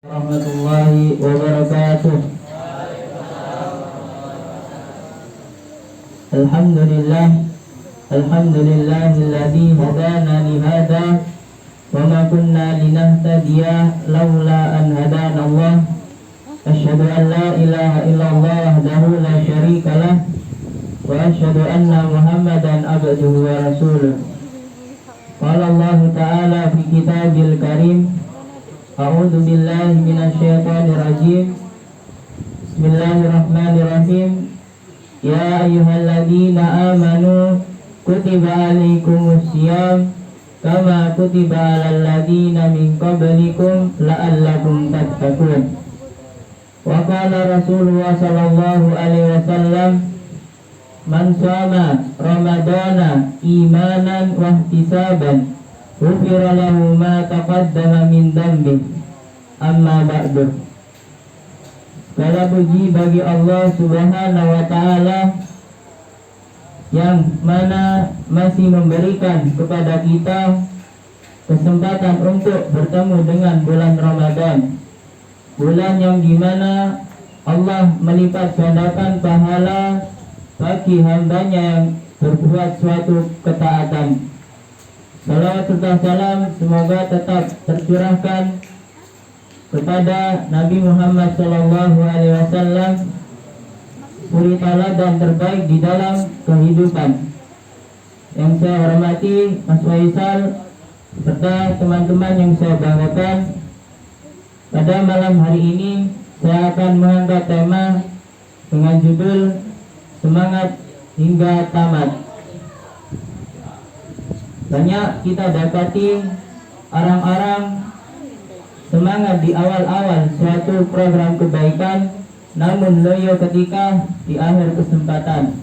Warahmatullahi wabarakatuh. Alhamdulillah, alhamdulillahilladzi hadana li hadza wa ma kunna linahtadiya laula an hadana Allah. Asyhadu an la ilaha illallah wahdahu la syarika lah wa asyhadu anna Muhammadan abduhu wa rasuluh. Qala Allah ta'ala fi kitabil karim. A'udzu billahi minasyaitonir rajim. Bismillahirrahmanirrahim. Ya ayyuhalladzina amanu kutiba alaikumus syiyam kama kutiba alal ladzina min qablikum la'allakum tattaqun. Wa qala Rasulullah sallallahu alaihi wasallam, man shoma ramadana imanan wa ihtisaban ghufira lahu ma taqaddama min dhanbi. Amma ba'du. Segala puji bagi Allah Subhanahu wa taala yang mana masih memberikan kepada kita kesempatan untuk bertemu dengan bulan Ramadan. Bulan yang dimana Allah melipat gandakan pahala bagi hambanya yang berbuat suatu ketaatan. Salawat serta salam semoga tetap tercurahkan kepada Nabi Muhammad SAW, suri teladan terbaik di dalam kehidupan. Yang saya hormati Mas Faisal serta teman-teman yang saya banggakan. Pada malam hari ini saya akan mengangkat tema dengan judul Semangat Hingga Tamat. Banyak kita dapati orang-orang semangat di awal-awal suatu program kebaikan, namun loyo ketika di akhir kesempatan.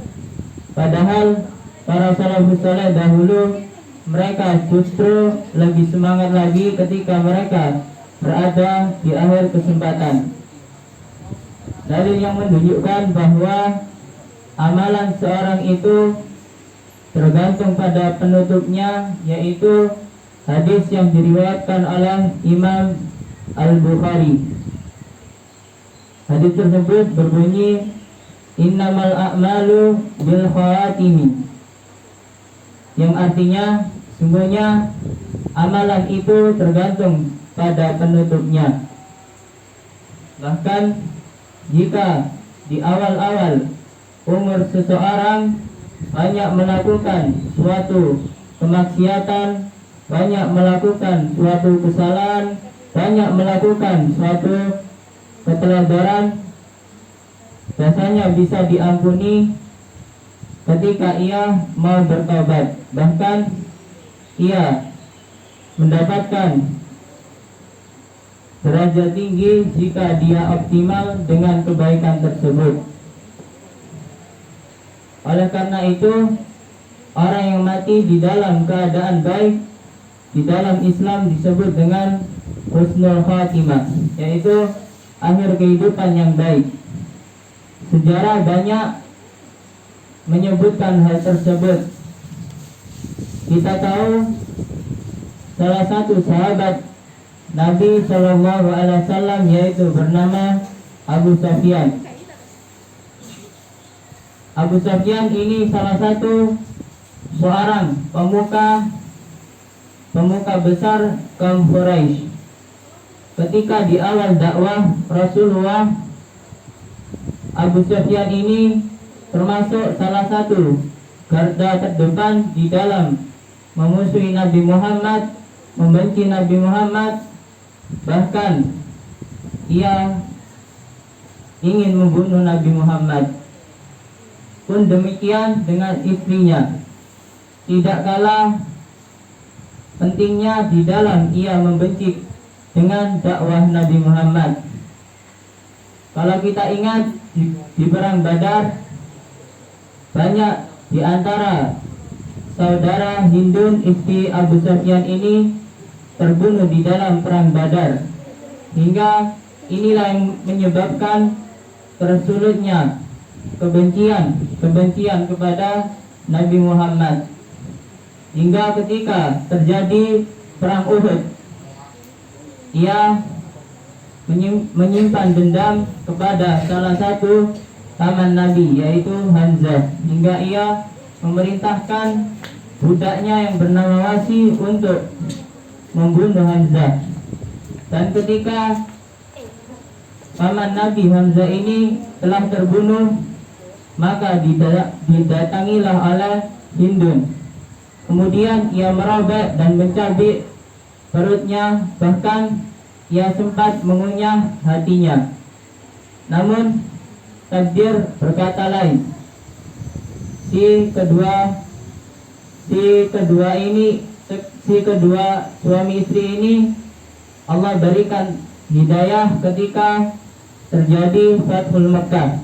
Padahal para salafus saleh dahulu mereka justru lebih semangat lagi ketika mereka berada di akhir kesempatan. Dalil yang menunjukkan bahwa amalan seorang itu tergantung pada penutupnya, yaitu hadis yang diriwayatkan oleh Imam Al-Bukhari. Hadis tersebut berbunyi, innamal a'malu bil khawatimi, yang artinya sungguhnya amalan itu tergantung pada penutupnya. Bahkan jika di awal-awal umur seseorang banyak melakukan suatu kemaksiatan, banyak melakukan suatu kesalahan, banyak melakukan suatu keteladaran, biasanya bisa diampuni ketika ia mau bertobat. Bahkan ia mendapatkan derajat tinggi jika dia optimal dengan kebaikan tersebut. Oleh karena itu, orang yang mati di dalam keadaan baik di dalam Islam disebut dengan husnul khatimah, yaitu akhir kehidupan yang baik. Sejarah banyak menyebutkan hal tersebut. Kita tahu salah satu sahabat Nabi Shallallahu Alaihi Wasallam yaitu bernama Abu Sufyan. Abu Sufyan ini salah satu seorang pemuka besar kaum Quraisy. Ketika di awal dakwah Rasulullah, Abu Sufyan ini termasuk salah satu garda terdepan di dalam memusuhi Nabi Muhammad, membenci Nabi Muhammad, bahkan ia ingin membunuh Nabi Muhammad. Pun demikian dengan istrinya. Tidak kalah pentingnya di dalam ia membenci dengan dakwah Nabi Muhammad. Kalau kita ingat di perang Badar, banyak di antara saudara Hindun istri Abu Sufyan ini terbunuh di dalam perang Badar. Hingga inilah yang menyebabkan tersulutnya kebencian kepada Nabi Muhammad. Hingga ketika terjadi perang Uhud, ia menyimpan dendam kepada salah satu paman Nabi, yaitu Hamzah, hingga ia memerintahkan budaknya yang bernama Wasi untuk membunuh Hamzah. Dan ketika paman Nabi Hamzah ini telah terbunuh, maka didatangilah oleh Hindun. Kemudian ia merobek dan mencabik perutnya, bahkan ia sempat mengunyah hatinya. Namun takdir berkata lain. Si kedua suami istri ini Allah berikan hidayah ketika terjadi Fathul Makkah.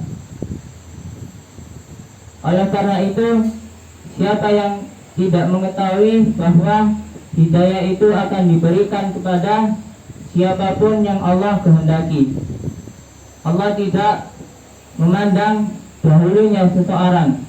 Oleh karena itu, siapa yang tidak mengetahui bahwa hidayah itu akan diberikan kepada siapapun yang Allah kehendaki. Allah tidak memandang dahulunya seseorang.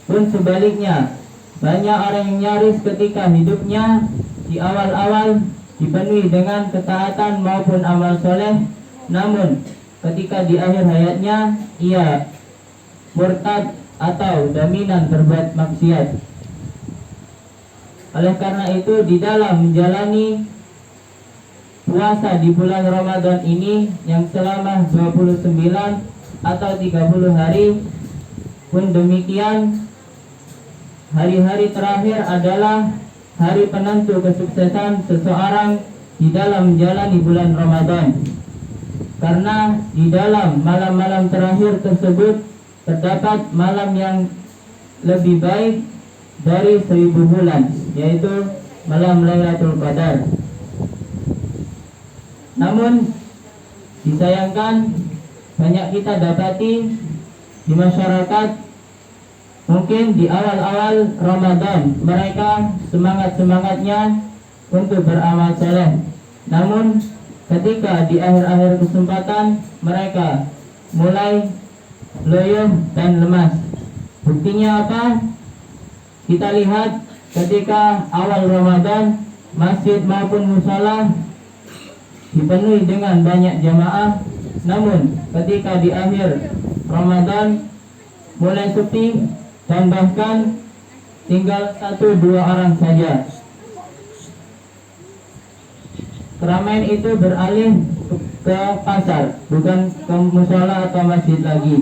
Pun sebaliknya, banyak orang yang nyaris ketika hidupnya di awal-awal dipenuhi dengan ketaatan maupun amal soleh, namun ketika di akhir hayatnya ia murtad atau dominan berbuat maksiat. Oleh karena itu, di dalam menjalani puasa di bulan Ramadan ini yang selama 29 atau 30 hari, pun demikian, hari-hari terakhir adalah hari penentu kesuksesan seseorang di dalam menjalani bulan Ramadan. Karena di dalam malam-malam terakhir tersebut terdapat malam yang lebih baik dari 1000 bulan, yaitu malam Lailatul Qadar. Namun disayangkan, banyak kita dapati di masyarakat, mungkin di awal-awal Ramadan mereka semangat-semangatnya untuk beramal saleh. Namun ketika di akhir-akhir kesempatan mereka mulai loyo dan lemas. Buktinya apa? Kita lihat ketika awal Ramadan masjid maupun musala dipenuhi dengan banyak jamaah, namun ketika di akhir Ramadan mulai sepi dan bahkan tinggal 1-2 orang saja. Keramaian itu beralih ke pasar, bukan ke musala atau masjid lagi.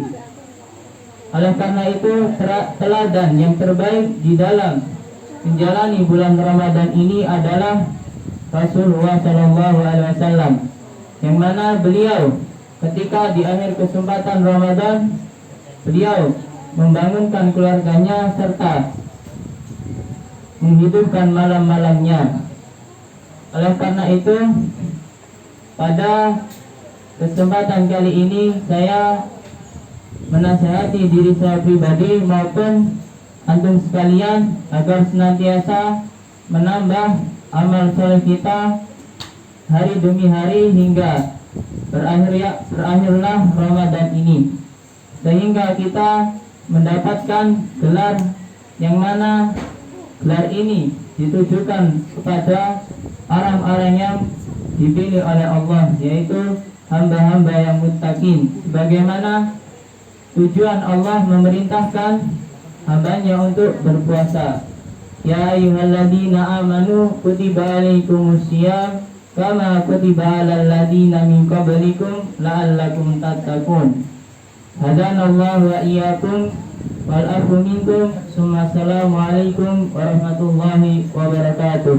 Oleh karena itu, teladan yang terbaik di dalam menjalani bulan Ramadan ini adalah Rasulullah SAW, yang mana beliau ketika di akhir kesempatan Ramadan, beliau membangunkan keluarganya serta menghidupkan malam-malamnya. Oleh karena itu, pada kesempatan kali ini saya menasihati diri saya pribadi maupun antum sekalian agar senantiasa menambah amal soleh kita hari demi hari hingga berakhirlah Ramadan ini, sehingga kita mendapatkan gelar yang mana gelar ini ditujukan kepada orang-orang yang dipilih oleh Allah, yaitu hamba-hamba yang muttaqin, sebagaimana tujuan Allah memerintahkan hambanya untuk berpuasa. Ya ayyuhalladzina amanu kutiba alaikumusiyam kama kutiba alal ladzina min qablikum la'allakum tattaqun. Hadanallahu wa iyyakum wal afu minkum. Assalamualaikum warahmatullahi wabarakatuh.